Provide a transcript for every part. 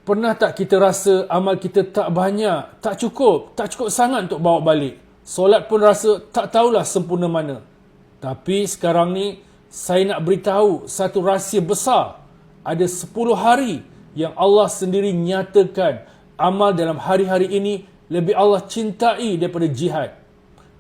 Pernah tak kita rasa amal kita tak banyak, tak cukup sangat untuk bawa balik? Solat pun rasa tak tahulah sempurna mana. Tapi sekarang ni, saya nak beritahu satu rahsia besar. Ada 10 hari yang Allah sendiri nyatakan amal dalam hari-hari ini lebih Allah cintai daripada jihad.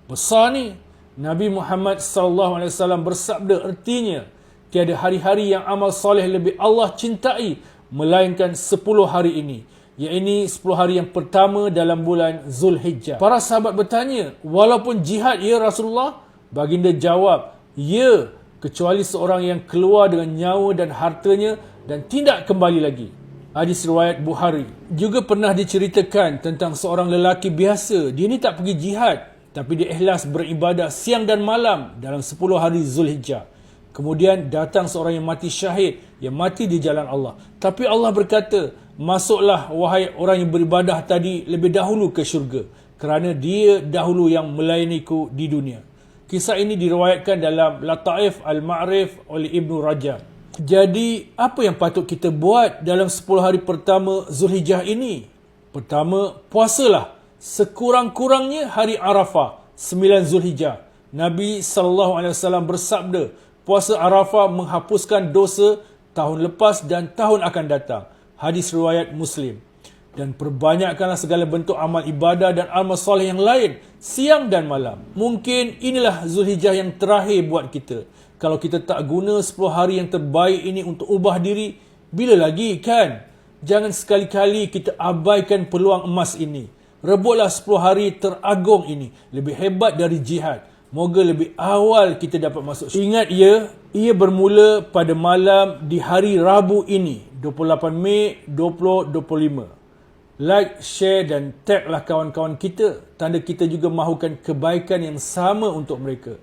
Besar ni. Nabi Muhammad SAW bersabda, artinya tiada hari-hari yang amal soleh lebih Allah cintai melainkan 10 hari ini, iaitu 10 hari yang pertama dalam bulan Zulhijjah. Para sahabat bertanya, walaupun jihad ya Rasulullah? Baginda jawab, ya, kecuali seorang yang keluar dengan nyawa dan hartanya dan tidak kembali lagi. Hadis riwayat Bukhari. Juga pernah diceritakan tentang seorang lelaki biasa. Dia ni tak pergi jihad, tapi dia ikhlas beribadah siang dan malam dalam 10 hari Zulhijjah. Kemudian datang seorang yang mati syahid, yang mati di jalan Allah. Tapi Allah berkata, masuklah wahai orang yang beribadah tadi lebih dahulu ke syurga, kerana dia dahulu yang melayaniku di dunia. Kisah ini diriwayatkan dalam Lataif Al-Ma'rif oleh Ibnu Rajab. Jadi, apa yang patut kita buat dalam 10 hari pertama Zulhijjah ini? Pertama, puasalah sekurang-kurangnya hari Arafah, 9 Zulhijjah. Nabi SAW bersabda, puasa Arafah menghapuskan dosa tahun lepas dan tahun akan datang. Hadis riwayat Muslim. Dan perbanyakkanlah segala bentuk amal ibadah dan amal soleh yang lain, siang dan malam. Mungkin inilah Zulhijjah yang terakhir buat kita. Kalau kita tak guna 10 hari yang terbaik ini untuk ubah diri, bila lagi kan? Jangan sekali-kali kita abaikan peluang emas ini. Rebutlah 10 hari teragung ini, lebih hebat dari jihad. Moga lebih awal kita dapat masuk syurga. Ingat ya, ia bermula pada malam di hari Rabu ini, 28 Mei 2025. Like, share dan taglah kawan-kawan kita. Tanda kita juga mahukan kebaikan yang sama untuk mereka.